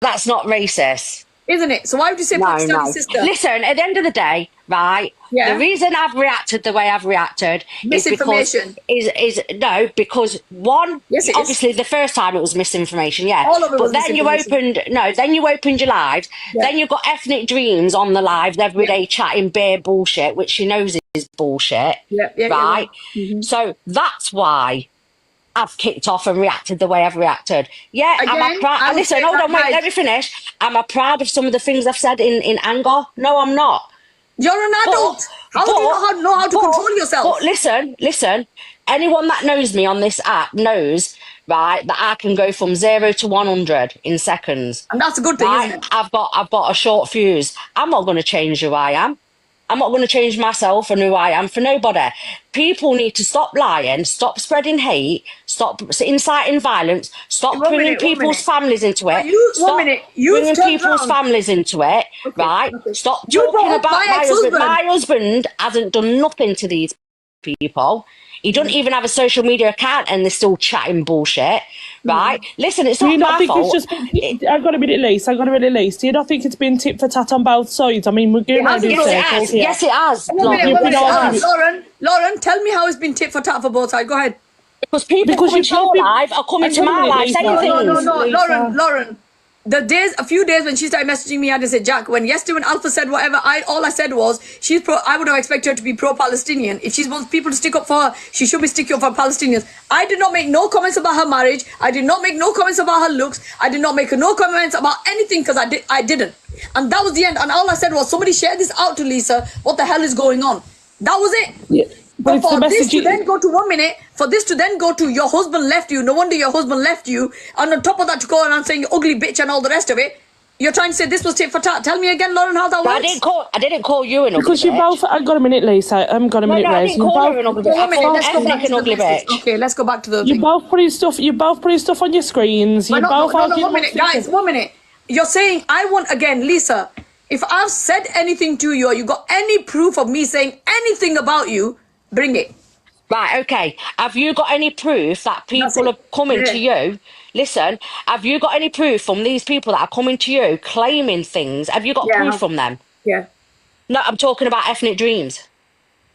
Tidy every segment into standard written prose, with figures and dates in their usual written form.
that's not racist. Isn't it? So why would you say Pakistani sister? Listen, at the end of the day, right? Yeah. The reason I've reacted the way I've reacted Misinformation. because one, yes, obviously the first time it was misinformation, yeah. All of it but was then you opened your lives. Yeah. Then you've got Ethnic Dreams on the lives every day chatting bare bullshit, which she knows is bullshit. Right? Yeah. So that's why I've kicked off and reacted the way I've reacted. Yeah, listen, hold on, wait, let me finish. Am I proud of some of the things I've said in anger? No, I'm not. You're an adult. How do you know how to control yourself? But listen, anyone that knows me on this app knows, right, that I can go from 0 to 100 in seconds. And that's a good thing, isn't it? I've got a short fuse. I'm not going to change who I am. I'm not going to change myself and who I am for nobody. People need to stop lying, stop spreading hate, stop inciting violence, stop bringing people's families into it. Bringing people's families into it, right? Okay. Stop talking about my husband. My husband hasn't done nothing to these people. He doesn't even have a social media account and they're still chatting bullshit, right? Listen, it's not my fault. I've got a minute, Lisa. Do you not think it's been tit for tat on both sides? I mean, we're going around in circles here. Yes, it has. Lauren, tell me how it's been tit for tat for both sides. Go ahead. Because people coming to your live are coming to my live saying things. No, Lauren. A few days when she started messaging me, I just said, Jack, when Alpha said whatever, all I said was, I would have expected her to be pro-Palestinian. If she wants people to stick up for her, she should be sticking up for Palestinians. I did not make no comments about her marriage. I did not make no comments about her looks. I did not make no comments about anything because I didn't. And that was the end. And all I said was, somebody share this out to Lisa. What the hell is going on? That was it. Yeah. But for this to then go to 1 minute, for this to then go to your husband left you, no wonder your husband left you, and on top of that to go around saying ugly bitch and all the rest of it, you're trying to say this was tit for tat. Tell me again, Lauren, how that works. I didn't call you an ugly bitch. Because you both, I've got a minute, Lisa. I've got a minute, I didn't call her an ugly bitch. Okay, let's go back to the You're both putting stuff on your screens. No, 1 minute, guys, 1 minute. You're saying, Lisa, if I've said anything to you or you got any proof of me saying anything about you, bring it. Right, okay. Have you got any proof that people are coming to you? Listen, have you got any proof from these people that are coming to you claiming things? Have you got proof from them? Yeah. No, I'm talking about Ethnic Dreams.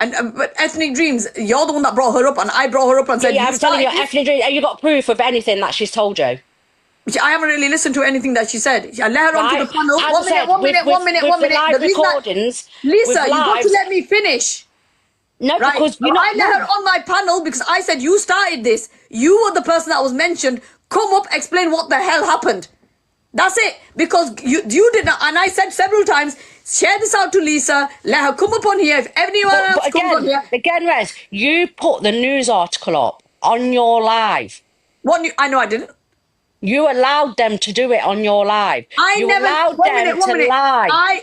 But Ethnic Dreams, you're the one that brought her up and I brought her up and said... Yeah, I'm telling you, Ethnic Dreams, have you got proof of anything that she's told you? I haven't really listened to anything that she said. I let her onto the panel. One minute. Lisa, you got to let me finish. No, right? because I let her on my panel because I said you started this. You were the person that was mentioned. Come up, explain what the hell happened. That's it. Because you did not, and I said several times, share this out to Lisa. Let her come up on here. If anyone else comes on here, again, Rez, you put the news article up on your live. I know I didn't. You allowed them to do it on your live. You allowed them to lie.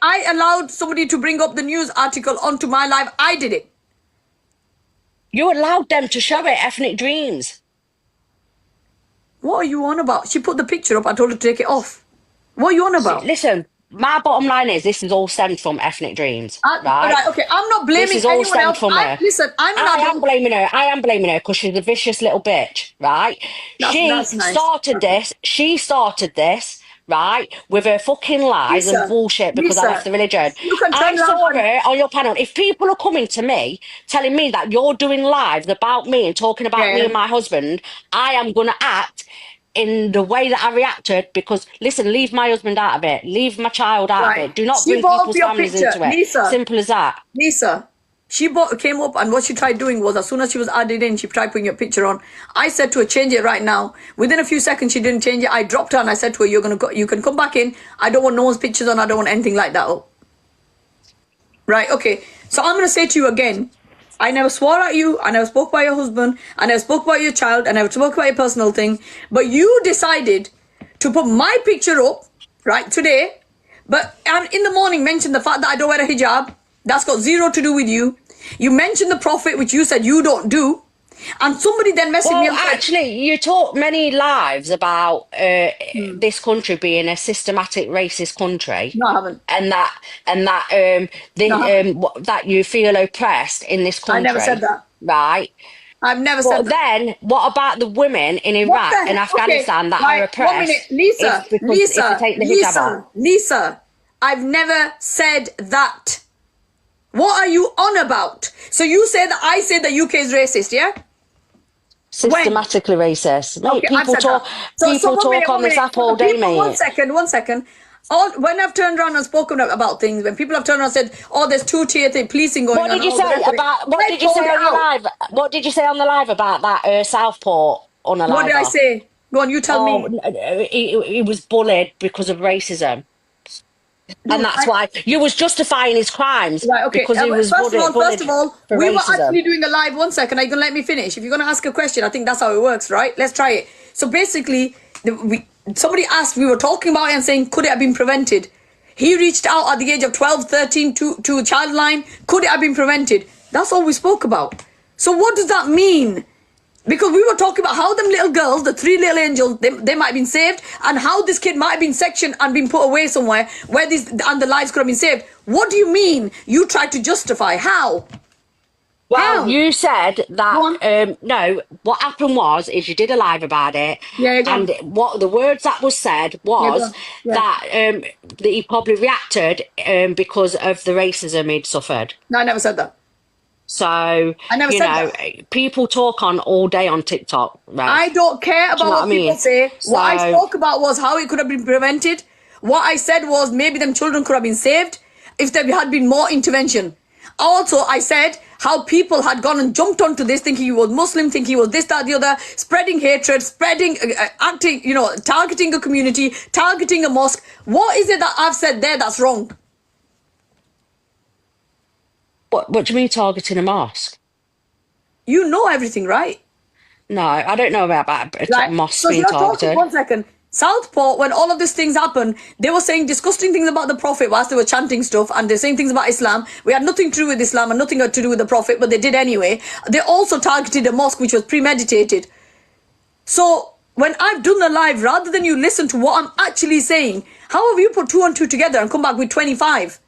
I allowed somebody to bring up the news article onto my live. I did it. You allowed them to show it, Ethnic Dreams. What are you on about? She put the picture up. I told her to take it off. What are you on about? Listen, my bottom line is this is all stemmed from Ethnic Dreams. Right? Okay, I'm not blaming this is all anyone stemmed else. From her. Listen, I am blaming her. I am blaming her because she's a vicious little bitch, right? That's nice. She started this. Right, with her fucking lies and bullshit because I left the religion. I saw her on your panel. If people are coming to me telling me that you're doing lives about me and talking about me and my husband, I am going to act in the way that I reacted because, listen, leave my husband out of it. Leave my child out of it. Do not bring people's families into it. Simple as that. Lisa, she came up and what she tried doing was as soon as she was added in, she tried putting your picture on. I said to her, change it right now. Within a few seconds, she didn't change it. I dropped her and I said to her, you can come back in. I don't want no one's pictures on. I don't want anything like that. Oh. Right, okay. So I'm going to say to you again, I never swore at you. I never spoke about your husband. I never spoke about your child. I never spoke about your personal thing. But you decided to put my picture up, right, today. But in the morning mentioned the fact that I don't wear a hijab. That's got zero to do with you. You mentioned the Prophet, which you said you don't do. And somebody then messaged me. Actually, you talk many lives about this country being a systematic racist country. No, I haven't. And that you feel oppressed in this country. I never said that. Right. I've never But said that. then, what about the women in What Iraq the and hell? Okay, Afghanistan that are right. 1 minute, oppressed Lisa, if they take the hijab off? Lisa. I've never said that. What are you on about? So you say that I say the UK is racist, yeah? When? Systematically racist. Mate, Okay, I've said that. So people one minute, talk on this app all day, people, mate. one second. When I've turned around and spoken about things, when people have turned around and said, "Oh, there's two-tier policing going What on," did you and all the say rest of it, about? What I did you called say it on your out. live? What did you say on the live about that Southport What did I unaliver? say? Go on, you tell Oh, me. he was bullied because of racism, and Dude, that's why you was justifying his crimes right, okay. because he was First bullied of all, for we were racism. actually doing a live. 1 second. Are you gonna let me finish? If you're gonna ask a question, I think that's how it works, right? Let's try it. So basically, somebody asked. We were talking about it and saying, could it have been prevented? He reached out at the age of 12, 13 to a child line. Could it have been prevented? That's all we spoke about. So what does that mean? Because we were talking about how them little girls, the three little angels, they might have been saved, and how this kid might have been sectioned and been put away somewhere where the lives could have been saved. What do you mean you tried to justify? How? Well, How? you said Go on. that no. What happened was is you did a live about it, Yeah, go and on. what the words that was said Yeah, go was on. Yeah. that he probably reacted because of the racism he'd suffered. No, I never said that. So I never said that. people talk on all day on TikTok. Right? I don't care Do you about know what I people mean? say. What I So spoke about was how it could have been prevented. What I said was maybe them children could have been saved if there had been more intervention. Also, I said how people had gone and jumped onto this thinking he was Muslim, thinking he was this, that, the other, spreading hatred, acting, targeting a community, targeting a mosque. What is it that I've said there that's wrong? what do you mean targeting a mosque? You know everything, right? No, I don't know about Right. mosques So being you're talking, targeted. 1 second. Southport, when all of these things happened, they were saying disgusting things about the Prophet whilst they were chanting stuff, and they're saying things about Islam. We had nothing to do with Islam and nothing to do with the Prophet, but they did anyway. They also targeted a mosque which was premeditated. So when I've done the live, rather than you listen to what I'm actually saying, how have you put 2 and 2 together and come back with 25?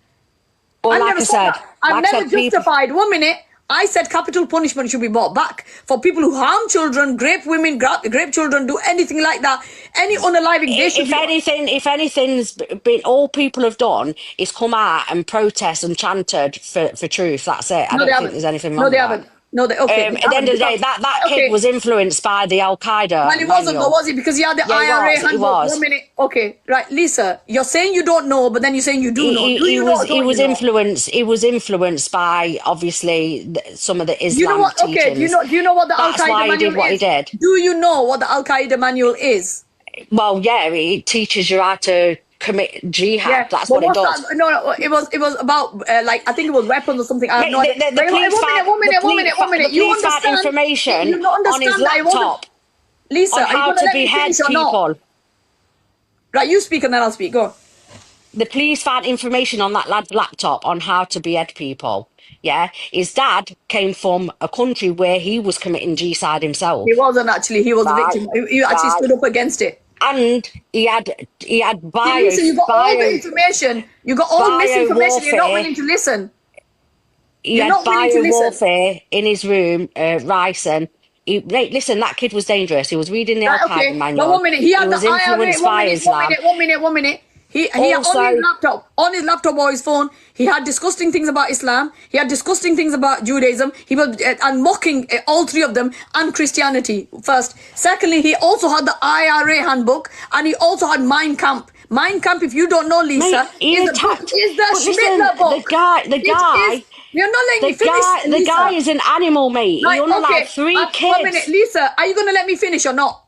Well, I've like never I said said, that. I've never justified. 1 minute. I said capital punishment should be brought back for people who harm children, grape women, grape children, do anything like that. Any unaliving, they should if anything's been, all people have done is come out and protest and chanted for truth. That's it. I No, they don't think haven't. there's anything No, wrong they with that. haven't. No, they okay. They At the end haven't of the day, because that kid okay. was influenced by the Al Qaeda Well, he wasn't, though, manual. was he? Because he had the Yeah, IRA he handbook. was. 1 minute. Okay, right, Lisa, you're saying you don't know, but then you're saying you do know. Do you know or don't you know? He was influenced by obviously some of the You know Islam what? teachings. Okay, do you know what the Al That's Qaeda why he manual did what he is? did. Do you know what the Al Qaeda manual is? Well, yeah, it teaches you how to commit jihad. Yeah, That's but what it what's does. that? No, it was about like I think it was weapons or something. I have Mate, no idea. the police found One minute. the You police found understand? information You don't on his understand that it wasn't. laptop Lisa, on are you how gonna to let me behead finish or not? people. Right, you speak and then I'll speak. Go on. The police found information on that lad's laptop on how to behead people. Yeah, his dad came from a country where he was committing genocide He himself. wasn't actually. He was a Right, victim. He actually right, stood up against it. and he had See, Lisa, you got all the information. You got all bio misinformation. You're not warfare. willing to listen. He You're had not willing to bio listen. warfare in his room, Ryson. Mate, listen, that kid was dangerous. He was reading the Al Right, Qaeda okay. But manual. 1 minute. He had the was IRA. influenced by Islam. 1 minute. He Also, on his laptop or his phone, he had disgusting things about Islam. He had disgusting things about Judaism. He was and mocking all three of them and Christianity first. Secondly, he also had the IRA handbook and he also had Mein Kampf. Mein Kampf, if you don't know, Lisa, mate, is the Schmittler book. The guy. You're not letting me finish, Lisa. The guy is an animal, mate. Right, He only okay. had 3 kids. 1 minute, Lisa, are you going to let me finish or not?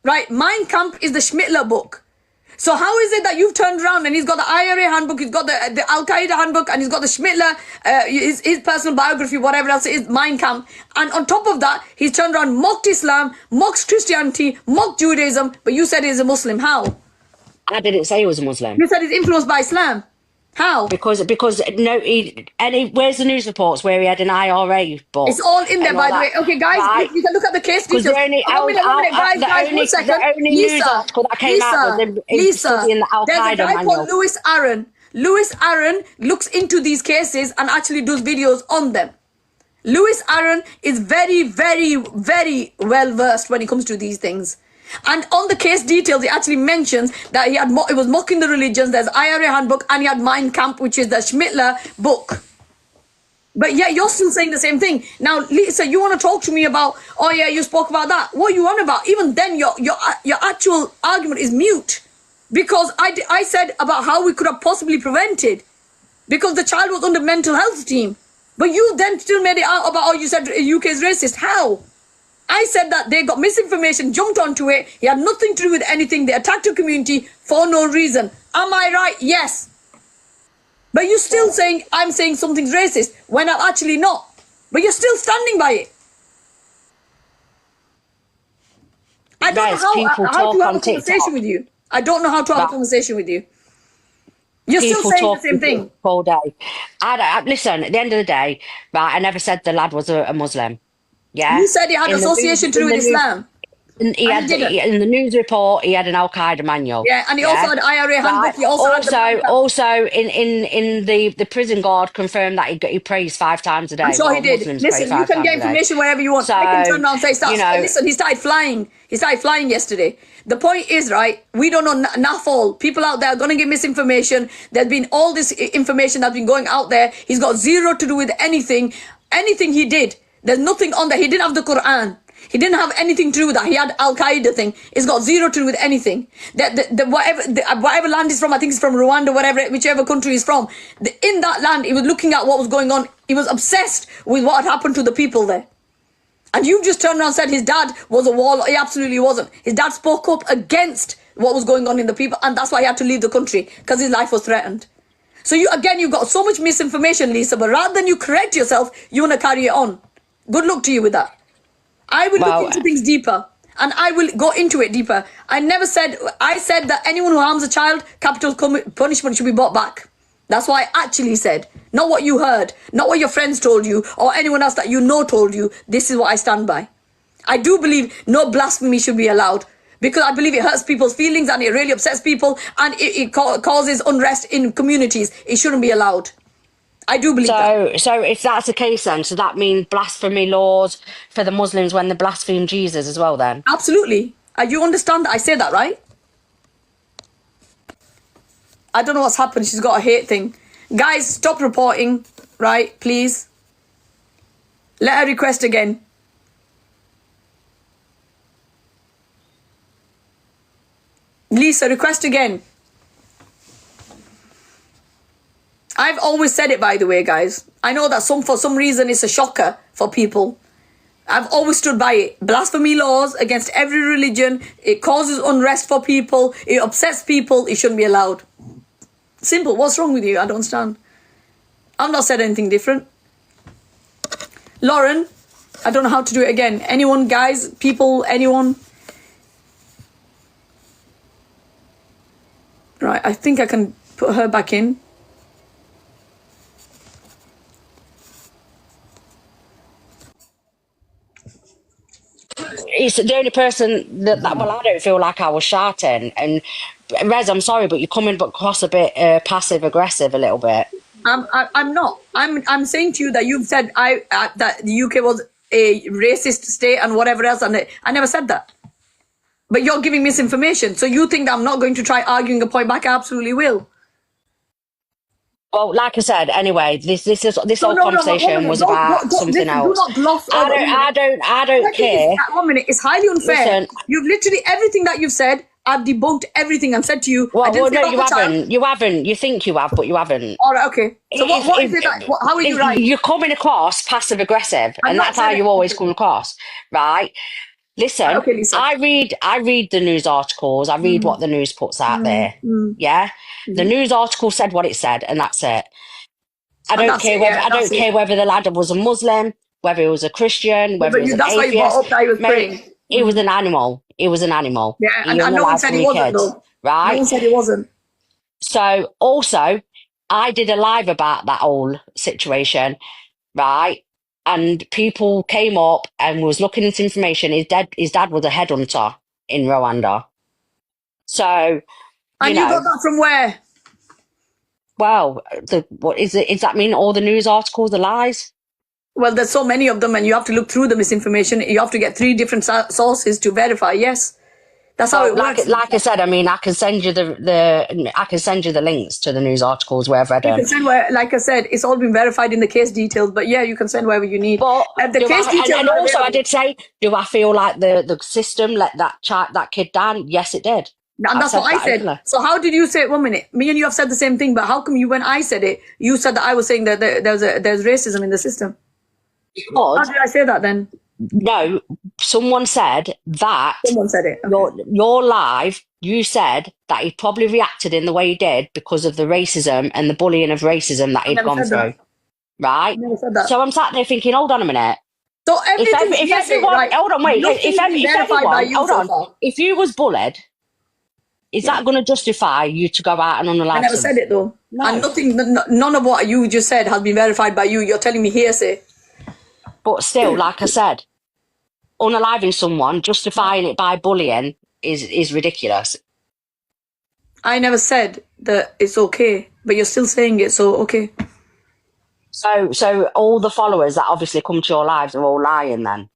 Right, Mein Kampf is the Schmittler book. So how is it that you've turned around and he's got the IRA handbook, he's got the Al Qaeda handbook, and he's got the Schmittler, his personal biography, whatever else it is, Mein Kampf, and on top of that, he's turned around, mocked Islam, mocked Christianity, mocked Judaism, but you said he's a Muslim. How? I didn't say he was a Muslim. You said he's influenced by Islam. How? Because no, where's the news reports where he had an IRA book? It's all in there, by the way. Okay, guys, right? You can look at the case details. The only news article that came out was in studying the Al There's a Qaeda guy manual. called Lewis Aaron. Lewis Aaron looks into these cases and actually does videos on them. Lewis Aaron is very, very, very well versed when it comes to these things. And on the case details, he actually mentions that it was mocking the religions. There's IRA handbook, and he had Mein Kampf, which is the Schmittler book. But yeah, you're still saying the same thing. Now, Lisa, you want to talk to me about, oh yeah, you spoke about that. What are you on about? Even then, your actual argument is mute. Because I said about how we could have possibly prevented. Because the child was under mental health team. But you then still made it out about, oh, you said UK is racist. How? I said that they got misinformation, jumped onto it. He had nothing to do with anything. They attacked a community for no reason. Am I right? Yes. But you're still saying I'm saying something's racist when I'm actually not. But you're still standing by it. I don't know how to have a conversation with you. I don't know how to have a conversation with you. You're still saying the same thing all day. Listen, at the end of the day, right, I never said the lad was a Muslim. Yeah, you said he had association to do with Islam. In the news report, he had an Al Qaeda manual. Yeah, and he also had IRA handbook. He also in the prison guard confirmed that he prays 5 times a day. I'm sure he did. Listen, you can get information wherever you want. So, I can turn around and say, listen, he started flying. He started flying yesterday. The point is, right, we don't know naff. People out there are going to get misinformation. There's been all this information that's been going out there. He's got zero to do with anything. Anything he did, there's nothing on there. He didn't have the Quran. He didn't have anything to do with that. He had Al Qaeda thing. It's got zero to do with anything. Whatever land he's from, I think it's from Rwanda, whichever country he's from. In that land, he was looking at what was going on. He was obsessed with what had happened to the people there. And you just turned around and said his dad was a warlord. He absolutely wasn't. His dad spoke up against what was going on in the people, and that's why he had to leave the country, because his life was threatened. So you've got so much misinformation, Lisa, but rather than you correct yourself, you want to carry it on. Good luck to you with that. I will look into things deeper, and I will go into it deeper. I said that anyone who harms a child, capital punishment should be brought back. That's what I actually said. Not what you heard, not what your friends told you, or anyone else that you know told you. This is what I stand by. I do believe no blasphemy should be allowed, because I believe it hurts people's feelings and it really upsets people, and it causes unrest in communities. It shouldn't be allowed. I do believe that. So if that's the case then, so that means blasphemy laws for the Muslims when they blaspheme Jesus as well then? Absolutely. You understand that I say that, right? I don't know what's happened. She's got a hate thing. Guys, stop reporting, right? Please. Let her request again. Lisa, request again. I've always said it, by the way, guys. I know that for some reason it's a shocker for people. I've always stood by it. Blasphemy laws against every religion. It causes unrest for people. It upsets people. It shouldn't be allowed. Simple. What's wrong with you? I don't understand. I've not said anything different. Lauren, I don't know how to do it again. Anyone, guys, people, anyone? Right, I think I can put her back in. It's the only person that well, I don't feel like I was shouting. And Rez, I'm sorry, but you're coming across a bit passive aggressive a little bit. I'm not. I'm saying to you that you've said that the UK was a racist state and whatever else, and I never said that. But you're giving misinformation. So you think that I'm not going to try arguing a point back? I absolutely will. Well, like I said, anyway, this whole conversation was about something else. Do not gloss over. I don't care. 1 minute, it's highly unfair. Listen, you've literally everything that you've said. I've debunked everything and said to you. Well, no, you haven't. You haven't. You think you have, but you haven't. All right, okay. So what is it like? How are you right? You're coming across passive aggressive, and that's how you always come across, right? Listen, okay, Lisa. I read the news articles. I read what the news puts out there. Yeah, the news article said what it said, and that's it. I don't care whether the lad was a Muslim, whether he was a Christian, whether he was an atheist. That's why you brought up that he was praying. He was an animal. He was an animal. Yeah, and no one said he wasn't, though. Right? No one said he wasn't. So also, I did a live about that whole situation, right? And people came up and was looking into information. His dad was a headhunter in Rwanda. So, and you got that from where? Well, what is it? Does that mean all the news articles are lies? Well, there's so many of them, and you have to look through the misinformation. You have to get 3 different sources to verify. Yes, that's how it works. Like I said, I mean, I can send you the links to the news articles where I've read You them. can send like I said, it's all been verified in the case details. But yeah, you can send wherever you need. But The case details. And also, I did say, do I feel like the system let that kid down? Yes, it did. And that's what I said. Openly. So how did you say it? 1 minute. Me and you have said the same thing, but how come when I said it, you said that I was saying that there's racism in the system? How did I say that then? No, someone said that. Someone said it. Okay. Your live, you said that he probably reacted in the way he did because of the racism and the bullying of racism that he'd gone through. Right? I never said that. So I'm sat there thinking, hold on a minute. So if everyone, right, hold on, wait. If you was bullied, is that going to justify you to go out and unalive? I never said it though. No. And none of what you just said has been verified by you. You're telling me hearsay. But still, like I said, unaliving someone, justifying it by bullying is ridiculous. I never said that it's okay, but you're still saying it, so okay. So all the followers that obviously come to your lives are all lying then?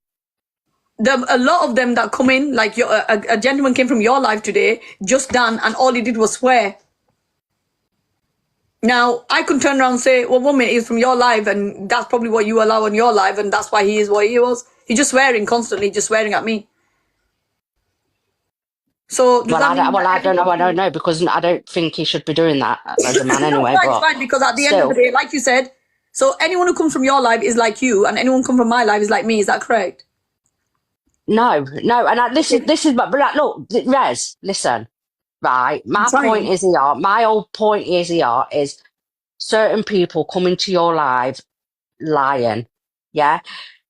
A lot of them that come in, like a gentleman came from your live today, just done, and all he did was swear. Now, I could turn around and say, well, woman is from your live, and that's probably what you allow on your live, and that's why he is what he was. He's just swearing constantly, just swearing at me. So, I don't know, because I don't think he should be doing that as a man anyway. It's fine, because at the end of the day, like you said, so anyone who comes from your live is like you, and anyone come from my live is like me. Is that correct? No, and this is, but like, look, Rez, listen, right? My point is here. My whole point is certain people coming to your live lying, yeah,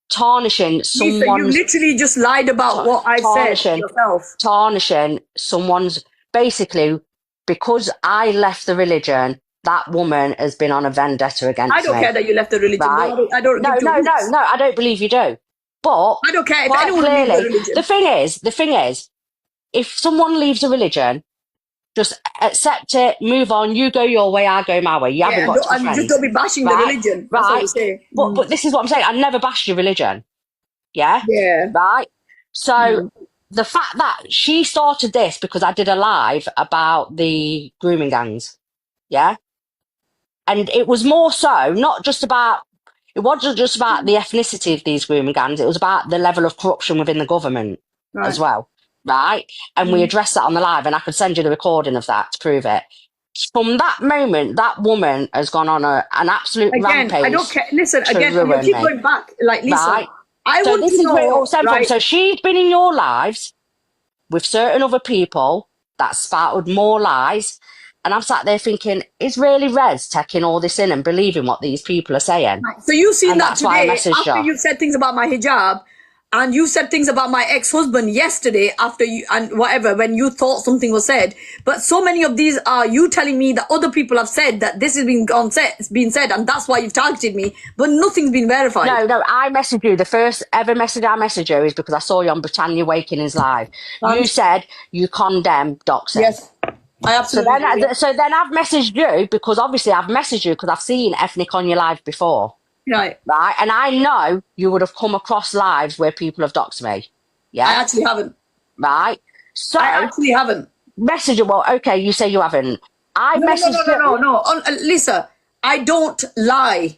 tarnishing someone's. You literally just lied about what I said yourself. Tarnishing someone's, basically, because I left the religion. That woman has been on a vendetta against me. I don't care that you left the religion. Right? No, I don't. No, I don't believe you do. But I don't care if anyone leaves the religion. The thing is, if someone leaves a religion, just accept it, move on. You go your way, I go my way. You haven't got to be friends. Just don't be bashing the religion. That's what you say. But this is what I'm saying. I never bashed your religion. Yeah. Yeah. Right. So the fact that she started this because I did a live about the grooming gangs. Yeah. And it was more so not just about. It wasn't just about the ethnicity of these grooming gangs. It was about the level of corruption within the government as well, right? And we addressed that on the live, and I could send you the recording of that to prove it. From that moment, that woman has gone on an absolute rampage. I don't care. Listen, again, you keep going back. Like, listen, right? I want to know. Right? So she's been in your lives with certain other people that spouted more lies. And I'm sat there thinking, is really Rez taking all this in and believing what these people are saying? Right. So you've seen that today after you said things about my hijab, and you said things about my ex-husband yesterday after you, and whatever, when you thought something was said. But so many of these are you telling me that other people have said that this has been said, and that's why you've targeted me, but nothing's been verified. No, I messaged you. The first ever message I messaged you is because I saw you on Britannia Wakening's live. You said you condemn doxing. Yes. I absolutely. So then I've messaged you because obviously I've messaged you because I've seen ethnic on your live before. Right. Right. And I know you would have come across lives where people have doxed me. Yeah. I actually haven't. Right. So I actually haven't. Message you. Well, okay, you say you haven't. No. Lisa, I don't lie.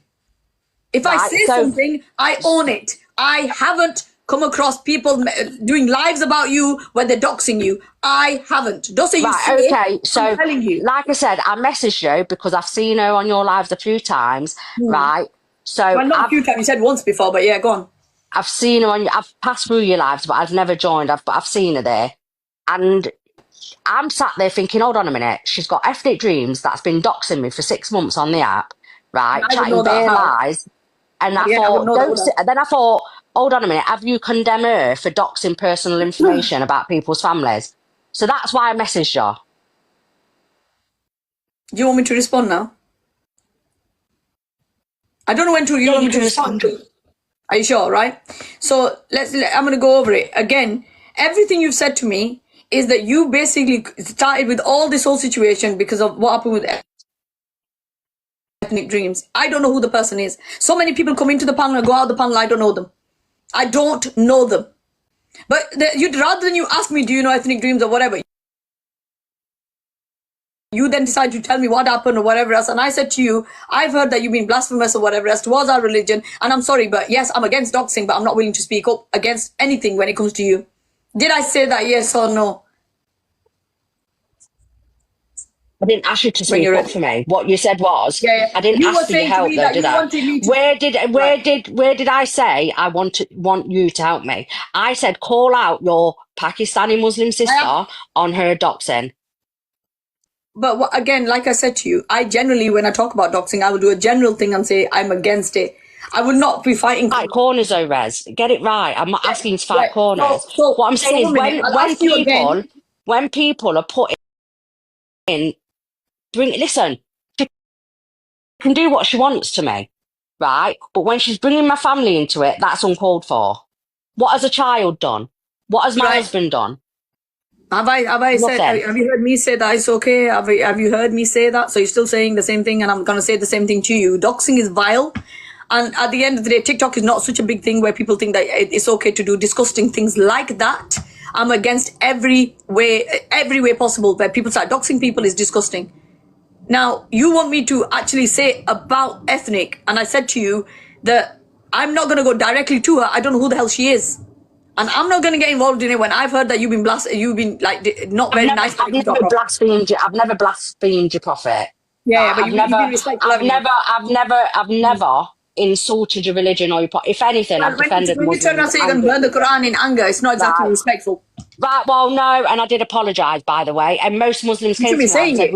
If I say something, I own it. I haven't come across people doing lives about you where they're doxing you. I haven't. Don't say you say okay, so I'm telling you. Like I said, I messaged you because I've seen her on your lives a few times, right? So not a few times. You said once before, but yeah, go on. I've seen her I've passed through your lives, but I've never joined. But I've seen her there, and I'm sat there thinking, hold on a minute. She's got ethnic dreams that's been doxing me for 6 months on the app, right? Chatting bare lies, and then I thought. Hold on a minute, have you condemned her for doxing personal information about people's families? So that's why I messaged you. Do you want me to respond now? I don't know when you want me to respond to. Are you sure, right? So I'm going to go over it. Again, everything you've said to me is that you basically started with all this whole situation because of what happened with ethnic dreams. I don't know who the person is. So many people come into the panel and go out the panel. I don't know them. I don't know them. But you'd rather than you ask me, do you know ethnic dreams or whatever, you then decide to tell me what happened or whatever else. And I said to you, I've heard that you've been blasphemous or whatever else towards our religion. And I'm sorry, but yes, I'm against doxing, but I'm not willing to speak up against anything when it comes to you. Did I say that, yes or no? I didn't ask you to speak up for me. What you said was, I didn't ask for your help, though, did I? Where did I say I want you to help me? I said call out your Pakistani Muslim sister on her doxing. But again, like I said to you, I generally, when I talk about doxing, I will do a general thing and say I'm against it. I will not be fighting. Fight corners, though, Rez. Get it right. I'm not asking to fight corners. So what I'm saying is when people are putting in, listen, she can do what she wants to me, right? But when she's bringing my family into it, that's uncalled for. What has a child done? What has my husband done? Have I said, have you heard me say that it's okay? Have you heard me say that? So you're still saying the same thing, and I'm going to say the same thing to you. Doxing is vile. And at the end of the day, TikTok is not such a big thing where people think that it's okay to do disgusting things like that. I'm against every way possible where people start doxing people is disgusting. Now, you want me to actually say about ethnic, and I said to you that I'm not going to go directly to her. I don't know who the hell she is. And I'm not going to get involved in it when I've heard that you've been like not very nice. I've never blasphemed you. I've never blasphemed your prophet. Yeah, but you've been respectful. I've never insulted your religion or your prophet. If anything, I've defended Muslims. When you turn around and say you're going to burn the Quran in anger, it's not exactly respectful. Right, well, no, and I did apologise, by the way. And most Muslims came to me and said,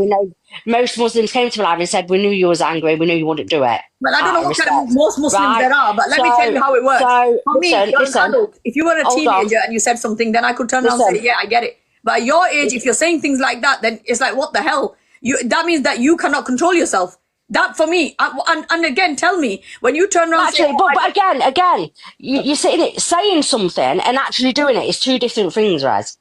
most Muslims came to me and said, we knew you was angry, we knew you wouldn't do it. Well, I don't know what kind of most Muslims there are, but let me tell you how it works. For me, you're an adult. If you were a teenager and you said something, then I could turn around and say, yeah, I get it. But at your age, if you're saying things like that, then it's like, what the hell? That means that you cannot control yourself. That for me, and again, tell me when you turn around. Actually, but again, you're saying something and actually doing it is two different things, Rez.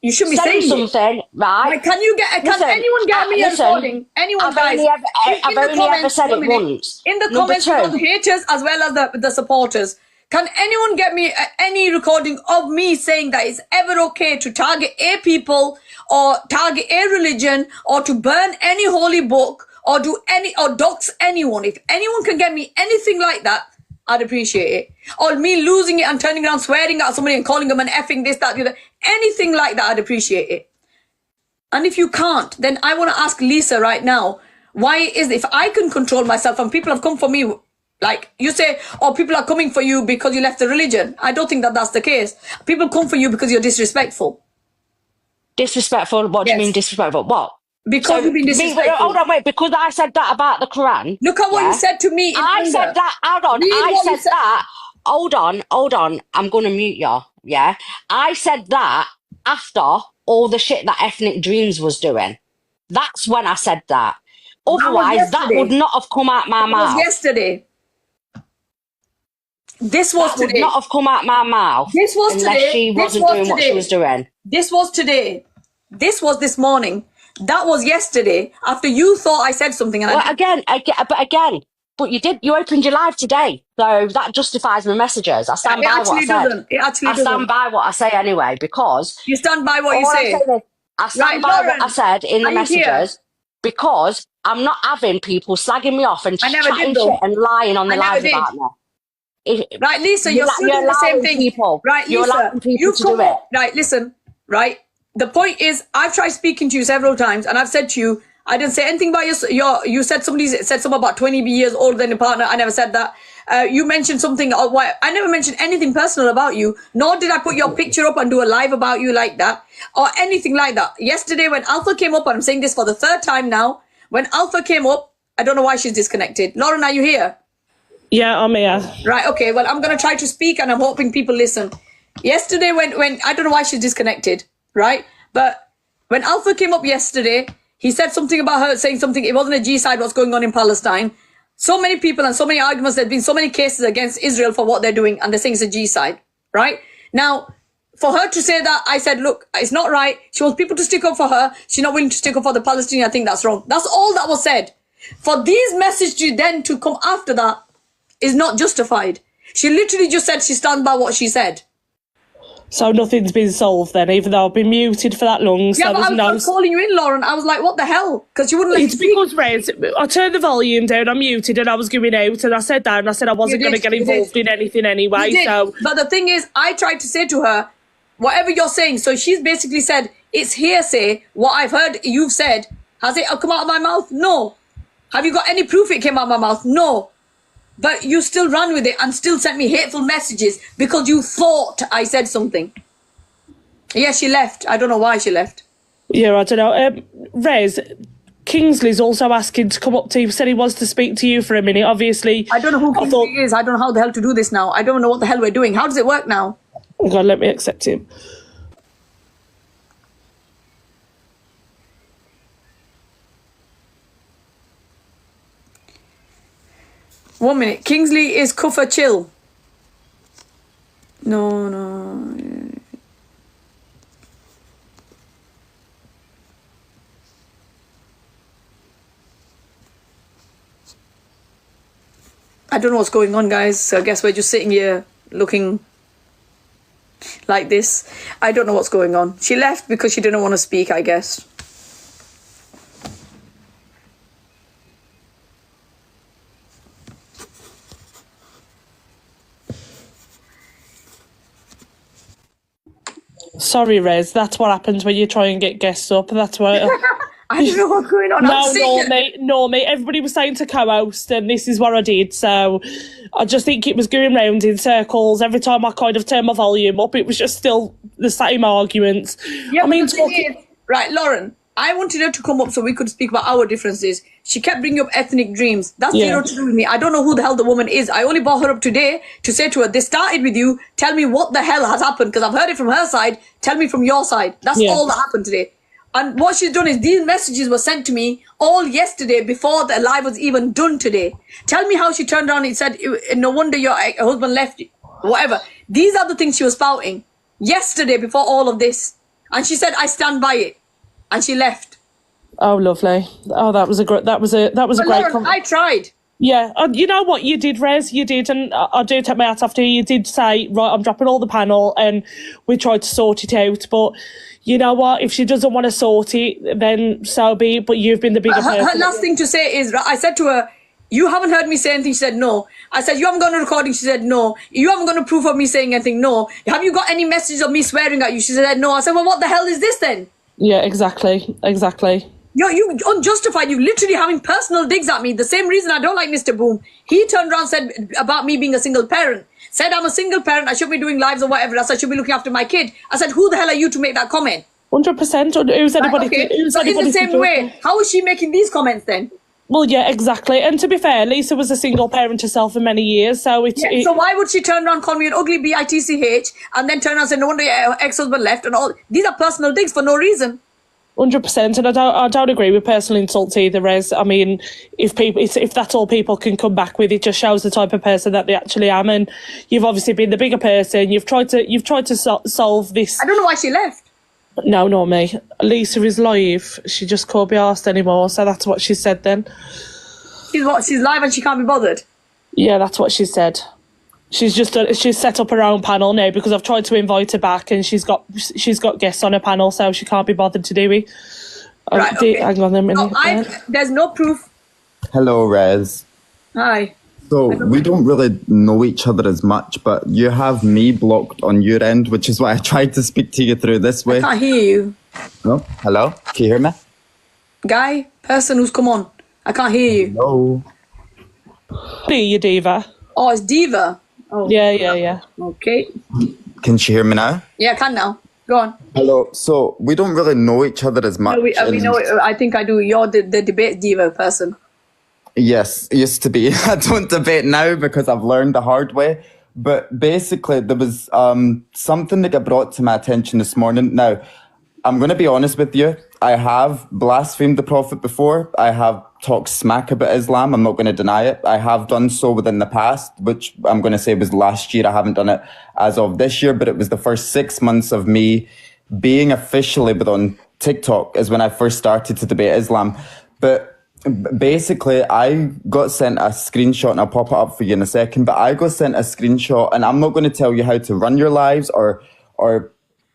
You shouldn't be saying something, right? Like, can anyone get me a recording? Anyone, guys? I've only ever said it once. In the comments, the haters as well as the supporters. Can anyone get me any recording of me saying that it's ever okay to target a people or target a religion or to burn any holy book or dox anyone? If anyone can get me anything like that, I'd appreciate it. Or me losing it and turning around swearing at somebody and calling them an effing this, that, the other. Anything like that, I'd appreciate it. And if you can't, then I want to ask Lisa right now, why is it, if I can control myself and people have come for me, like you say, oh, people are coming for you because you left the religion. I don't think that that's the case. People come for you because you're disrespectful. Disrespectful? What do you mean disrespectful? What? Because you've been disrespectful. Hold on, wait. Because I said that about the Quran. Look at what you said to me. I said that. Hold on. I said that. Hold on. I'm going to mute you. Yeah. I said that after all the shit that Ethnic Dreams was doing. That's when I said that. Otherwise, that would not have come out my mouth. It was yesterday. This was today. Would not have come out my mouth. This was unless today. she wasn't doing what she was doing. This was today. This was this morning. That was yesterday. After you thought I said something, and but you did. You opened your live today, so that justifies my messages. I stand by what I said. I stand by what I say anyway, because you stand by what you say. I stand by what I said in the messages because I'm not having people slagging me off and chatting shit and lying on the live about me. Right, Lisa, you're still doing the same thing. People. Right, Lisa, you're allowing people to do it. Right, listen. Right, the point is, I've tried speaking to you several times, and I've said to you, I didn't say anything about you said somebody said something about 20 years older than your partner. I never said that. You mentioned something. I never mentioned anything personal about you, nor did I put your picture up and do a live about you like that or anything like that. Yesterday when Alpha came up, and I'm saying this for the third time now, when Alpha came up, I don't know why she's disconnected. Lauren, are you here? Yeah, I'm here. Right, okay. Well, I'm going to try to speak and I'm hoping people listen. Yesterday when I don't know why she's disconnected, right? But when Alpha came up yesterday, he said something about her saying something. It wasn't a G-side what's going on in Palestine. So many people and so many arguments. There's been so many cases against Israel for what they're doing. And they're saying it's a G-side, right? Now, for her to say that, I said, look, it's not right. She wants people to stick up for her. She's not willing to stick up for the Palestinians. I think that's wrong. That's all that was said. For these messages then to come after that is not justified. She literally just said she stands by what she said. So nothing's been solved then, even though I've been muted for that long. Yeah, So but I was calling you in, Lauren. I was like, what the hell? Because you wouldn't let It's me speak. because, Rez, I turned the volume down, I muted, and I was going out, and I said that, and I said I wasn't going to get involved in anything anyway. So, but the thing is, I tried to say to her, whatever you're saying, so she's basically said, it's hearsay, what I've heard you've said. Has it come out of my mouth? No. Have you got any proof it came out of my mouth? No. But you still ran with it and still sent me hateful messages because you thought I said something. Yeah, she left. I don't know why she left. Yeah, I don't know. Rez, Kingsley's also asking to come up to you, said he wants to speak to you for a minute, obviously. I don't know who Kingsley is. I don't know how the hell to do this now. I don't know what the hell we're doing. How does it work now? Oh God, let me accept him. One minute. Kingsley is Kuffer Chill. No. I don't know what's going on, guys. So I guess we're just sitting here looking like this. I don't know what's going on. She left because she didn't want to speak, I guess. Sorry, Rez, that's what happens when you try and get guests up. That's why... I don't know what's going on. No, mate. Everybody was saying to co-host, and this is what I did. So I just think it was going round in circles. Every time I kind of turned my volume up, it was just still the same arguments. Yeah, I mean, right, Lauren, I wanted her to come up so we could speak about our differences. She kept bringing up ethnic dreams. That's zero to do with me. I don't know who the hell the woman is. I only brought her up today to say to her, this started with you. Tell me what the hell has happened, because I've heard it from her side. Tell me from your side. That's all that happened today. And what she's done is these messages were sent to me all yesterday before the live was even done today. Tell me how she turned around and said, no wonder your husband left you. Whatever. These are the things she was spouting yesterday before all of this. And she said, I stand by it. And she left. Oh, lovely. Oh, that was a great Lauren, comment. I tried. Yeah, you know what you did, Rez? You did, and I do take my hat off to you. You did say, right, I'm dropping all the panel, and we tried to sort it out. But you know what? If she doesn't want to sort it, then so be it. But you've been the bigger person. Her last thing to say is, I said to her, you haven't heard me say anything. She said, no. I said, you haven't got a recording. She said, no. You haven't got a proof of me saying anything. No. Have you got any messages of me swearing at you? She said, no. I said, well, what the hell is this then? Yeah, exactly. You unjustified. You literally having personal digs at me. The same reason I don't like Mr. Boom. He turned around and said about me being a single parent. Said I'm a single parent. I should be doing lives or whatever. I said I should be looking after my kid. I said, who the hell are you to make that comment? 100%. Who's anybody? Right, okay. So in the same way, how is she making these comments then? Well, yeah, exactly. And to be fair, Lisa was a single parent herself for many years, so so why would she turn around, call me an ugly bitch, and then turn around and say no wonder your ex-husband left and all? These are personal digs for no reason. 100%, and I don't agree with personal insults either, Rez. I mean, if that's all people can come back with, it just shows the type of person that they actually am. And you've obviously been the bigger person. You've tried to solve this. I don't know why she left. No, not me. Lisa is live. She just can't be asked anymore, so that's what she said then. She's live and she can't be bothered? Yeah, that's what she said. She's set up her own panel now because I've tried to invite her back and she's got guests on her panel, so she can't be bothered to do it. Right, okay. Hang on a minute. There's no proof. Hello, Rez. Hi. So we don't really know each other as much, but you have me blocked on your end, which is why I tried to speak to you through this way. I can't hear you. No? Hello? Can you hear me? Guy, person who's come on. I can't hear you. No. Hear you, Diva. Oh, it's Diva. Oh. Yeah. Okay. Can she hear me now? Yeah, I can now. Go on. Hello. So we don't really know each other as much. No, we know it. I think I do. You're the debate diva person. Yes, used to be. I don't debate now because I've learned the hard way. But basically, there was something that got brought to my attention this morning. Now, I'm going to be honest with you. I have blasphemed the Prophet before. I have talked smack about Islam. I'm not going to deny it. I have done so within the past, which I'm going to say was last year. I haven't done it as of this year, but it was the first 6 months of me being officially on TikTok is when I first started to debate Islam. But Basically, I got sent a screenshot, and I'll pop it up for you in a second. But I got sent a screenshot, and I'm not going to tell you how to run your lives or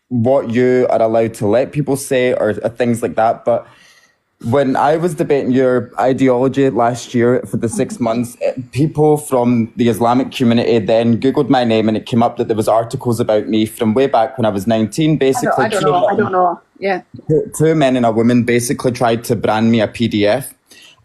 what you are allowed to let people say or things like that. But when I was debating your ideology last year for the 6 months, people from the Islamic community then Googled my name, and it came up that there was articles about me from way back when I was 19. Basically, I don't know. Yeah. two men and a woman basically tried to brand me a PDF.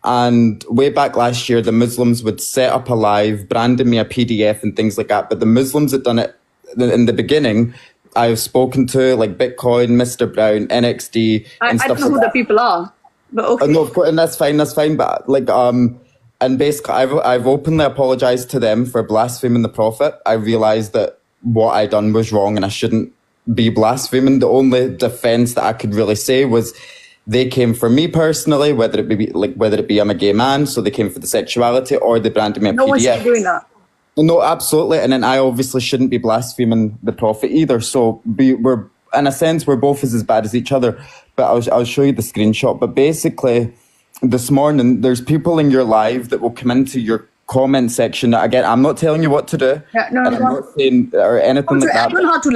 And way back last year, the Muslims would set up a live, branding me a PDF and things like that. But the Muslims had done it in the beginning. I've spoken to like Bitcoin, Mr. Brown, NXD, and I stuff don't know like who that. the people are, but okay. No, of course, and that's fine. But like, and basically, I've openly apologized to them for blaspheming the Prophet. I realized that what I done was wrong, and I shouldn't be blaspheming. The only defense that I could really say was they came for me personally, whether it be I'm a gay man, so they came for the sexuality, or they branded me a No one should PDF. be doing that. No, absolutely, and then I obviously shouldn't be blaspheming the Prophet either. So we're in a sense we're both as bad as each other. But I'll show you the screenshot. But basically, this morning there's people in your live that will come into your comment section. That, again, I'm not telling you what to do. Yeah, no, and I'm not saying or anything like I that. don't know how to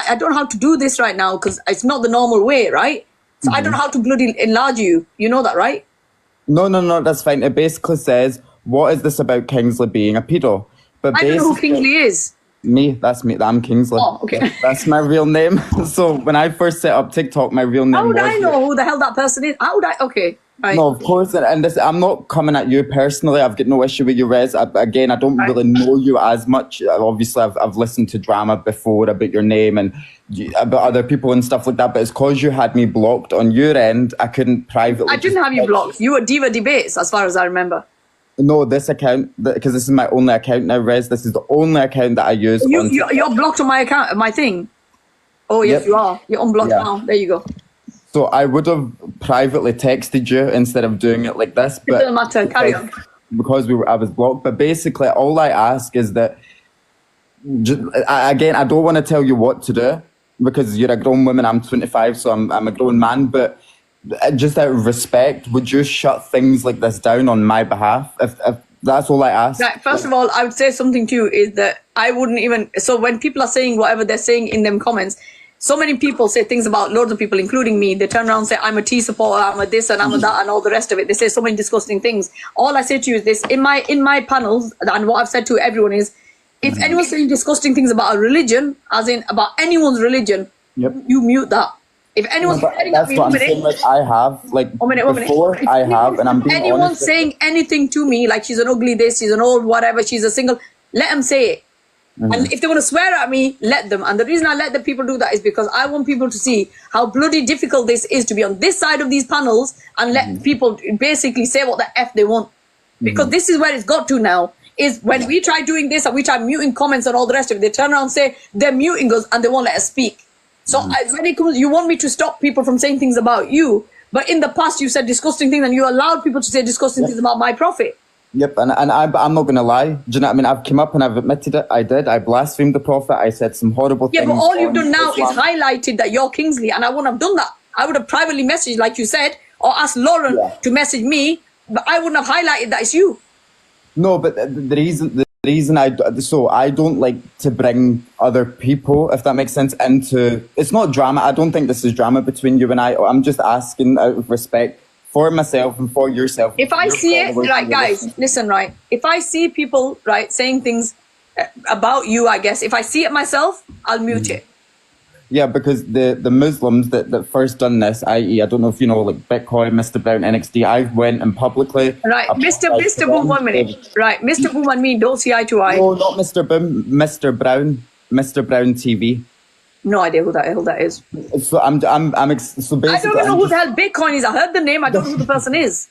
I don't know how to do this right now because it's not the normal way, right? So I don't know how to bloody enlarge you. You know that, right? No, that's fine. It basically says, what is this about Kingsley being a pedo? But I don't know who basically, Kingsley is. that's me. I'm Kingsley. Oh, okay. That's my real name. So when I first set up TikTok, my real name How would was... I know who the hell that person is? How would I? Okay. Right. No, of course, and this, I'm not coming at you personally. I've got no issue with you, Rez. Again, I don't really know you as much. Obviously, I've listened to drama before about your name and about other people and stuff like that. But it's because you had me blocked on your end. I couldn't privately. I didn't have you blocked. You were Diva Debates, as far as I remember. No, this account, because this is my only account now, Rez. This is the only account that I use. You're blocked on my account, my thing. Oh yes, Yep. you are. You're unblocked Yeah. now. There you go. So I would have privately texted you instead of doing it like this. It But doesn't matter. Carry on. because I was blocked. But basically, all I ask is that, again, I don't want to tell you what to do because you're a grown woman. I'm 25, so I'm a grown man. But just out of respect, would you shut things like this down on my behalf? If that's all I ask. Right, first of all, I would say something to you is that I wouldn't even. So when people are saying whatever they're saying in them comments, so many people say things about loads of people, including me. They turn around and say, I'm a T supporter, I'm a this and I'm a that and all the rest of it. They say so many disgusting things. All I say to you is this, in my panels, and what I've said to everyone is, if anyone's saying disgusting things about a religion, as in about anyone's religion, Yep. you mute that. If anyone's staring at That's me, what I'm 1 minute, saying. Like I have, like 1 minute, 1 minute. before, If I have, and I'm being anyone's honest. saying anything to me, like she's an ugly this, she's an old whatever, she's a single, let them say it. And if they want to swear at me, let them. And the reason I let the people do that is because I want people to see how bloody difficult this is to be on this side of these panels and let people basically say what the F they want. Because this is where it's got to now, is when we try doing this and we try muting comments and all the rest of it, they turn around and say they're muting us and they won't let us speak. So when it comes, you want me to stop people from saying things about you, but in the past you said disgusting things and you allowed people to say disgusting things about my prophet. Yep, and I'm not going to lie. Do you know what I mean? I've come up and I've admitted it. I did. I blasphemed the Prophet. I said some horrible things. Yeah, but all you've done now Islam. is highlighted that you're Kingsley, and I wouldn't have done that. I would have privately messaged, like you said, or asked Lauren to message me, but I wouldn't have highlighted that it's you. No, but the reason I don't like to bring other people, if that makes sense, into... It's not drama. I don't think this is drama between you and I. I'm just asking out of respect for myself and for yourself. If I see it, right, guys, listen, right. If I see people, right, saying things about you, I guess, if I see it myself, I'll mute it. Yeah, because the Muslims that first done this, i.e., I don't know if you know, like Bitcoin, Mr. Brown, NXD, I went and publicly... Right, Mr. Boom, 1 minute. Right, Mr. Boom and me don't see eye to eye. No, not Mr. Boom, Mr. Brown TV. No idea who the hell that is. So so basically... I don't even know who the hell Bitcoin is. I heard the name, I don't know who the person is.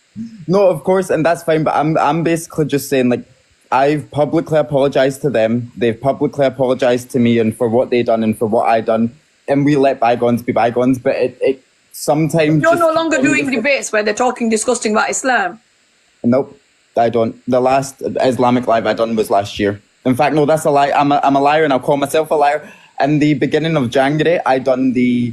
No, of course, and that's fine, but I'm basically just saying, like, I've publicly apologized to them. They've publicly apologized to me and for what they done and for what I done. And we let bygones be bygones, but it sometimes... You're no longer doing debates where they're talking disgusting about Islam. Nope, I don't. The last Islamic live I done was last year. In fact, no, that's a lie. I'm a liar and I'll call myself a liar. In the beginning of January, I done the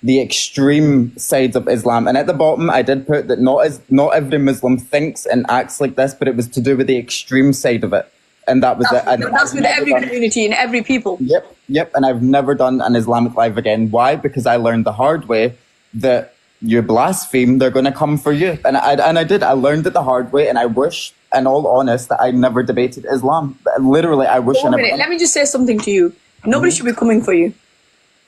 the extreme sides of Islam. And at the bottom, I did put that not every Muslim thinks and acts like this, but it was to do with the extreme side of it. And that was it. And That's with every community and every people. Yep. And I've never done an Islamic live again. Why? Because I learned the hard way that you blaspheme, they're going to come for you. And I did. I learned it the hard way. And I wish, in all honest, that I never debated Islam. Literally, I wish I never. Let me just say something to you. Nobody should be coming for you.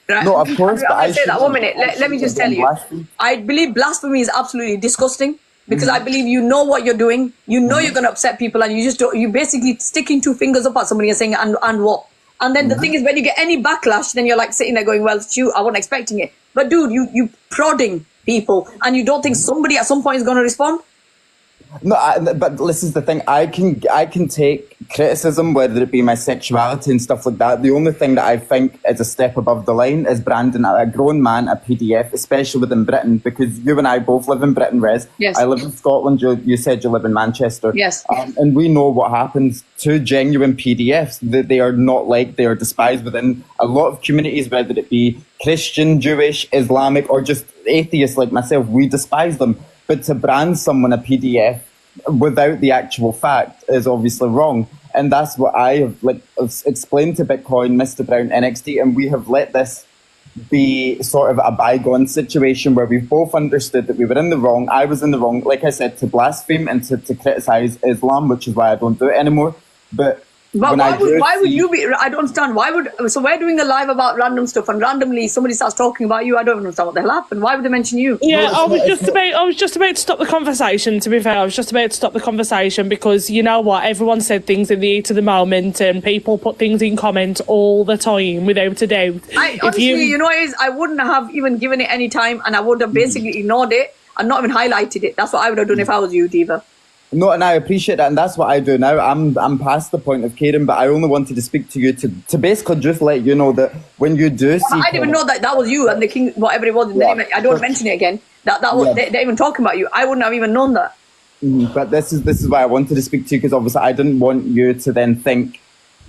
Right? No, of course. I'm going to say that 1 minute. Let me just tell you. I believe blasphemy is absolutely disgusting because I believe you know what you're doing. You know you're going to upset people and you just don't, you're basically sticking two fingers up at somebody and saying, and what? And then the thing is, when you get any backlash, then you're like sitting there going, well, shoot, I wasn't expecting it. But dude, you prodding people and you don't think somebody at some point is going to respond? No, but this is the thing. I can take criticism, whether it be my sexuality and stuff like that. The only thing that I think is a step above the line is branding a grown man a PDF, especially within Britain, because you and I both live in Britain, Rez. Yes. I live in Scotland. You said you live in Manchester. Yes. And we know what happens to genuine PDFs. That they are not liked. They are despised within a lot of communities, whether it be Christian, Jewish, Islamic, or just atheists like myself. We despise them. But to brand someone a PDF without the actual fact is obviously wrong. And that's what I have explained to Bitcoin, Mr. Brown, NXT, and we have let this be sort of a bygone situation where we've both understood that we were in the wrong. I was in the wrong, like I said, to blaspheme and to criticize Islam, which is why I don't do it anymore. But why would you be? I don't understand. So we're doing a live about random stuff, and randomly somebody starts talking about you. I don't understand what the hell happened. Why would they mention you? Yeah, I was just about to stop the conversation. To be fair, I was just about to stop the conversation because you know what? Everyone said things in the heat of the moment, and people put things in comments all the time, without a doubt. Honestly, you know what it is? I wouldn't have even given it any time, and I would have basically ignored it and not even highlighted it. That's what I would have done if I was you, Diva. No, and I appreciate that, and that's what I do now. I'm past the point of caring, but I only wanted to speak to you to basically just let you know that when you do see... I didn't even know that was you and the king, whatever it was. I don't mention it again. That was they're even talking about you. I wouldn't have even known that. But this is why I wanted to speak to you, because obviously I didn't want you to then think,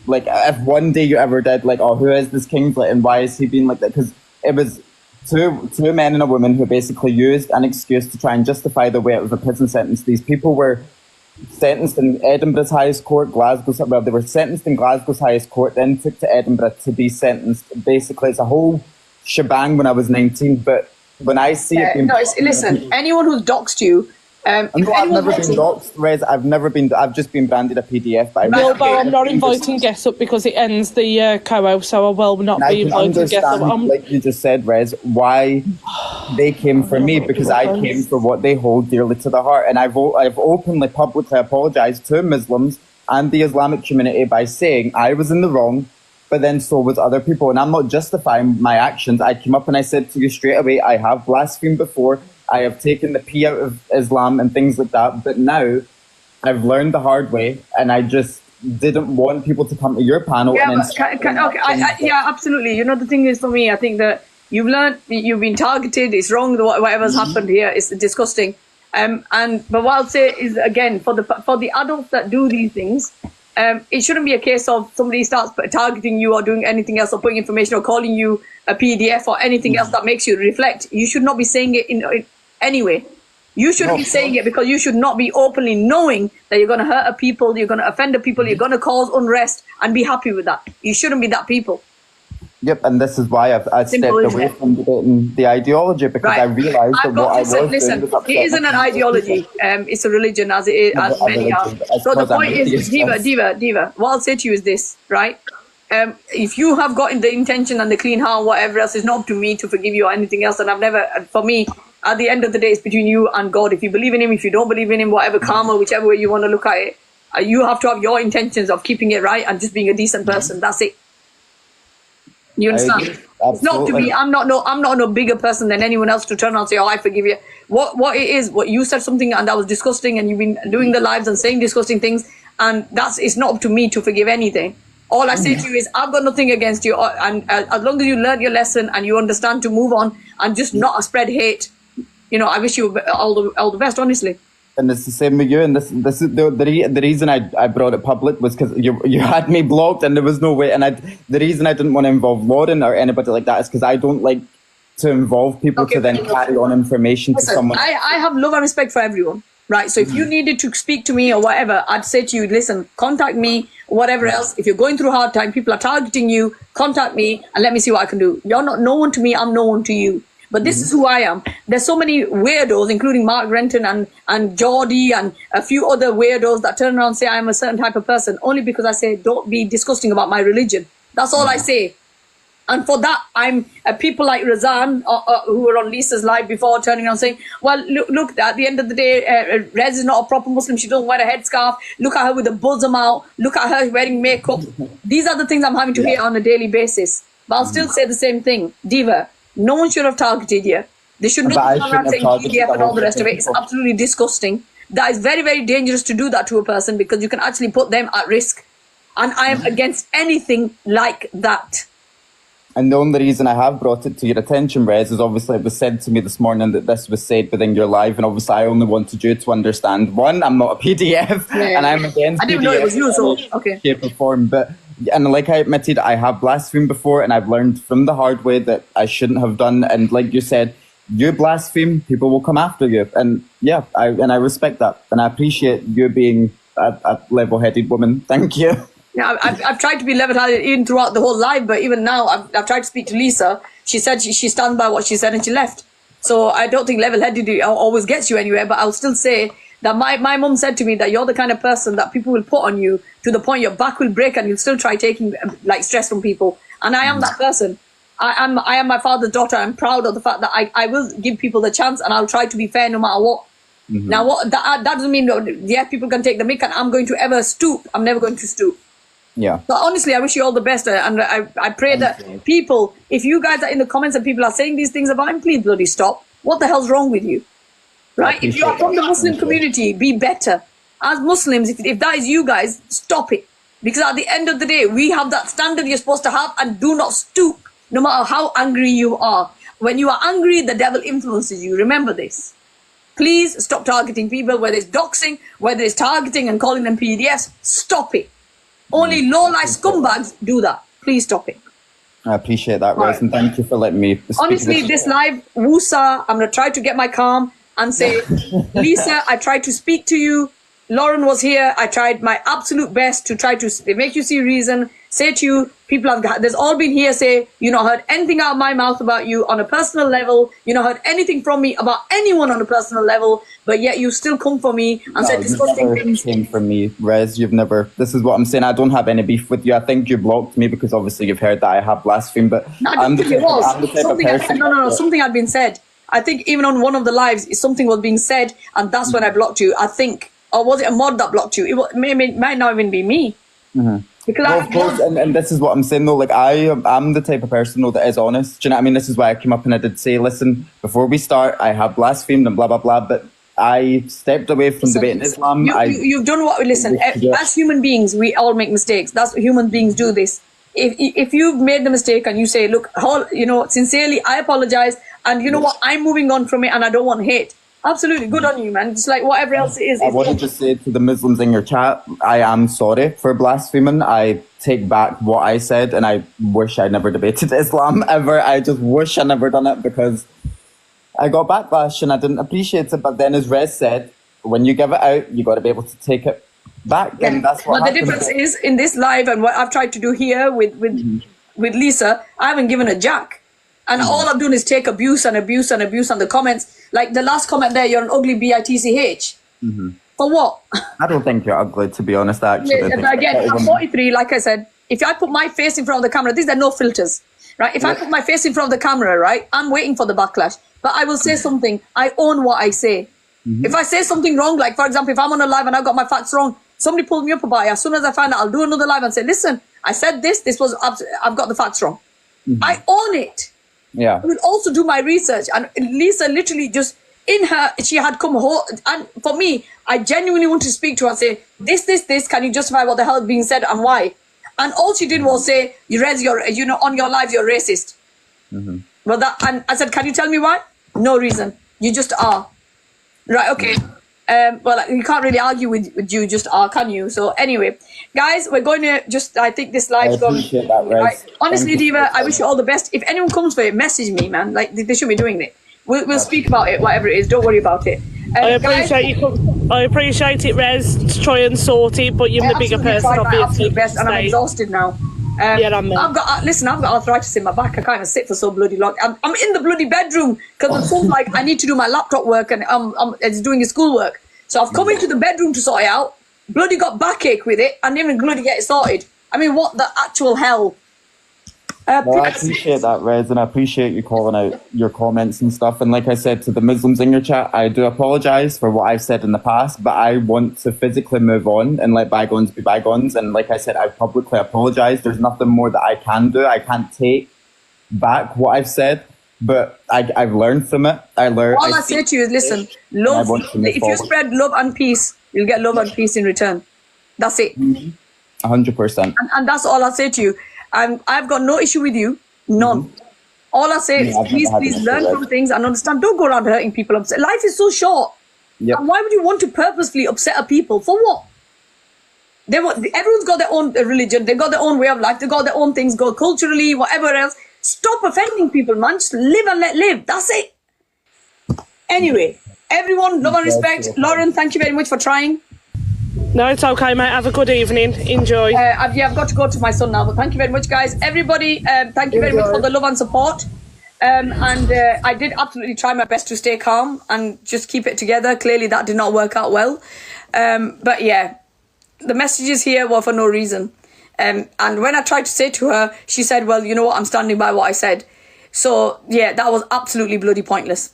like, if one day you ever did, like, oh, who is this Kingsley and why is he being like that? Because it was two men and a woman who basically used an excuse to try and justify the weight of a prison sentence. These people were sentenced in Edinburgh's highest court, they were sentenced in Glasgow's highest court, then took to Edinburgh to be sentenced. Basically, it's a whole shebang when I was 19, but when I see it being... listen, anyone who's doxed you... I've never been doxed, Rez. I've just been branded a PDF. But I'm not inviting guests up because it ends the co so I will not be inviting guests up. Like you just said, Rez, why they came for me, because I came for what they hold dearly to the heart. And I've openly, publicly apologised to Muslims and the Islamic community by saying I was in the wrong, but then so was other people. And I'm not justifying my actions. I came up and I said to you straight away, I have blasphemed before. I have taken the pee out of Islam and things like that. But now I've learned the hard way, and I just didn't want people to come to your panel. Yeah, absolutely. You know, the thing is, for me, I think that you've learned, you've been targeted. It's wrong. Whatever's happened here is disgusting. But what I'll say is, again, for the adults that do these things, it shouldn't be a case of somebody starts targeting you or doing anything else or putting information or calling you a PDF or anything else that makes you reflect. You should not be saying it anyway. You shouldn't be saying it because you should not be openly knowing that you're going to hurt people, you're going to offend people, you're going to cause unrest and be happy with that. You shouldn't be that people. Yep, and this is why I stepped away from debating the ideology, because I realised that what I was doing was it isn't an ideology. It's a religion, as it is, as many are. So the point is, Diva, what I'll say to you is this, right? If you have gotten the intention and the clean heart, whatever else, it's not up to me to forgive you or anything else. And I've never, for me, at the end of the day, it's between you and God. If you believe in him, if you don't believe in him, whatever karma, whichever way you want to look at it, you have to have your intentions of keeping it right and just being a decent person. That's it. You understand? It's not to be. I'm not no bigger person than anyone else to turn around and say, "Oh, I forgive you." What it is? What you said something and that was disgusting, and you've been doing the lives and saying disgusting things, and it's not up to me to forgive anything. All I say to you is, I've got nothing against you, and as long as you learn your lesson and you understand to move on and just not spread hate, you know, I wish you all the best, honestly. And it's the same with you. And this is the reason I brought it public was because you had me blocked and there was no way. And the reason I didn't want to involve Lauren or anybody like that is because I don't like to involve people Okay, to then carry on information to listen, someone. I have love and respect for everyone, right? So if you needed to speak to me or whatever, I'd say to you, listen, contact me, whatever else. If you're going through a hard time, people are targeting you, contact me and let me see what I can do. You're not no one to me, I'm no one to you. But this is who I am. There's so many weirdos, including Mark Renton and Geordie and a few other weirdos that turn around and say I'm a certain type of person only because I say don't be disgusting about my religion. That's all I say. And for that, I'm people like Razan, who were on Lisa's live before, turning around saying, well, look, at the end of the day, Rez is not a proper Muslim. She doesn't wear a headscarf. Look at her with a bosom out. Look at her wearing makeup. These are the things I'm having to hear on a daily basis. But I'll still say the same thing. Diva, no one should have targeted you. They should not have around saying PDF and all the rest of it. It's absolutely disgusting. That is very, very dangerous to do that to a person because you can actually put them at risk. And I am against anything like that. And the only reason I have brought it to your attention, Rez, is obviously it was said to me this morning that this was said within your live, and obviously I only wanted you to understand, one, I'm not a PDF, and I'm against I didn't PDF know it was you, so, okay. shape or form. But, and like I admitted, I have blasphemed before, and I've learned from the hard way that I shouldn't have done. And like you said, you blaspheme, people will come after you. And yeah, I respect that. And I appreciate you being a level-headed woman. Thank you. Yeah, I've tried to be level-headed even throughout the whole live, but even now, I've tried to speak to Lisa. She said she stands by what she said and she left. So I don't think level-headed always gets you anywhere, but I'll still say that my mum said to me that you're the kind of person that people will put on you to the point your back will break and you'll still try taking like stress from people. And I am that person. I am my father's daughter. I'm proud of the fact that I will give people the chance and I'll try to be fair no matter what. Now, that doesn't mean, yeah, people can take the mick and I'm going to ever stoop. I'm never going to stoop. Yeah. So honestly, I wish you all the best, and I pray that people, if you guys are in the comments and people are saying these things about him, please bloody stop. What the hell's wrong with you? Right? If you are from the Muslim community, be better. As Muslims, if that is you guys, stop it. Because at the end of the day, we have that standard you're supposed to have, and do not stoop, no matter how angry you are. When you are angry, the devil influences you. Remember this. Please stop targeting people, whether it's doxing, whether it's targeting and calling them PDFs. Stop it. Only low-life scumbags do that. Please stop it. I appreciate that, Rez, and thank you for letting me speak. Honestly, this live, Wusa, I'm going to try to get my calm and say, Lisa, I tried to speak to you. Lauren was here. I tried my absolute best to try to make you see reason, say to you, people have, there's all been here say, you not heard anything out of my mouth about you on a personal level. You not heard anything from me about anyone on a personal level, but yet you still come for me and said disgusting things. Came from me, Rez. You've never, this is what I'm saying. I don't have any beef with you. I think you blocked me because obviously you've heard that I have blasphemed, but No, I don't think it was. Something had been said. I think even on one of the lives, something was being said, and that's when I blocked you. I think, or was it a mod that blocked you? It might not even be me. Because of course, and this is what I'm saying though, like I'm the type of person though that is honest. Do you know what I mean? This is why I came up and I did say, listen, before we start, I have blasphemed and blah, blah, blah, but I stepped away from debating Islam. You've done what, listen, as human beings, we all make mistakes. That's what human beings do this. If you've made the mistake and you say, look, sincerely, I apologize, and you know what, I'm moving on from it and I don't want hate. Absolutely, good on you, man. Just like whatever else it is. I wanted to say to the Muslims in your chat, I am sorry for blaspheming. I take back what I said, and I wish I never debated Islam ever. I just wish I never done it because I got backlash and I didn't appreciate it. But then, as Rez said, when you give it out, you got to be able to take it back, and that's what. But the difference is in this live and what I've tried to do here with Lisa, I haven't given a jack. And all I'm doing is take abuse and abuse and abuse on the comments. Like the last comment there, you're an ugly bitch. For what? I don't think you're ugly, to be honest, actually. Again, I'm 43, like I said. If I put my face in front of the camera, these are no filters, right? If I put my face in front of the camera, right, I'm waiting for the backlash. But I will say something. I own what I say. If I say something wrong, like, for example, if I'm on a live and I got my facts wrong, somebody pulled me up about it. As soon as I find out, I'll do another live and say, listen, I said this was, I've got the facts wrong. I own it. Yeah. I will also do my research. And Lisa literally just, she had come home. And for me, I genuinely want to speak to her and say, this, can you justify what the hell is being said and why? And all she did was say, Rez, on your live, you're racist. Well, and I said, can you tell me why? No reason. You just are. Right, okay. Well, you can't really argue with you, just can you? So anyway, guys, we're going to just, I think this live's going appreciate that, Rez. right. Honestly, Thank you Diva, so I wish you all the best. If anyone comes for it, message me, man. Like, they should be doing it. We'll speak about it, whatever it is. Don't worry about it. I Guys, appreciate you. I appreciate it, Rez, to try and sort it, but you're the bigger absolutely person, tried my obviously. absolute best, and I'm exhausted now. Yeah, I'm I've got listen. I've got arthritis in my back. I can't even sit for so bloody long. I'm in the bloody bedroom because the son's like, I need to do my laptop work, and it's doing his schoolwork. So I've come into the bedroom to sort it out. Bloody got backache with it, and didn't even bloody get it sorted. I mean, what the actual hell? Well, I appreciate that, Rez, and I appreciate you calling out your comments and stuff. And like I said to the Muslims in your chat, I do apologise for what I've said in the past, but I want to physically move on and let bygones be bygones. And like I said, I publicly apologise. There's nothing more that I can do. I can't take back what I've said, but I've learned from it. All I say to you is, listen, love. If you spread love and peace, you'll get love and peace in return. That's it. 100%. And that's all I say to you. I've got no issue with you. None. All I say is, please learn from things and understand. Don't go around hurting people. Life is so short. Yep. And why would you want to purposefully upset a people? For what? Everyone's got their own religion. They've got their own way of life. They've got their own things, go culturally, whatever else. Stop offending people, man. Just live and let live. That's it. Anyway, everyone, love and respect. Lauren, thank you very much for trying. No, it's okay, mate. Have a good evening. Enjoy. I've got to go to my son now, but thank you very much, guys. Everybody, thank you very much for the love and support. I did absolutely try my best to stay calm and just keep it together. Clearly, that did not work out well. But yeah, the messages here were for no reason. And when I tried to say to her, she said, well, you know what? I'm standing by what I said. So yeah, that was absolutely bloody pointless.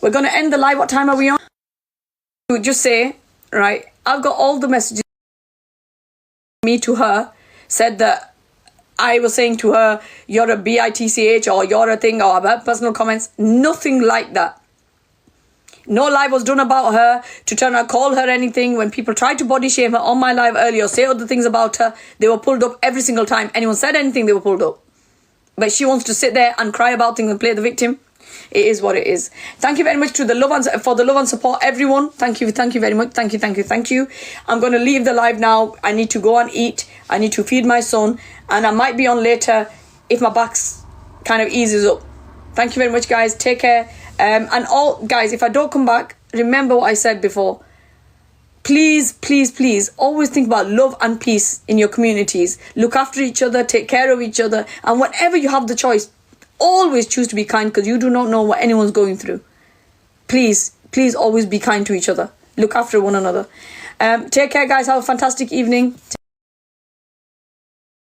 We're going to end the live. What time are we on? Just say, right, I've got all the messages. Me to her said that I was saying to her, you're a bitch or you're a thing or about personal comments. Nothing like that. No live was done about her to try and call her anything. When people tried to body shame her on my live earlier, say other things about her, they were pulled up every single time. Anyone said anything, they were pulled up. But she wants to sit there and cry about things and play the victim. It is what it is. Thank you very much to the love and support, everyone. Thank you very much. Thank you. I'm going to leave the live now. I need to go and eat. I need to feed my son, and I might be on later if my back's kind of eases up. Thank you very much, guys. Take care. And all guys, if I don't come back, remember what I said before. Please, always think about love and peace in your communities. Look after each other, take care of each other, and whenever you have the choice, always choose to be kind, because you do not know what anyone's going through. Please always be kind to each other. Look after one another. Take care, guys. Have a fantastic evening.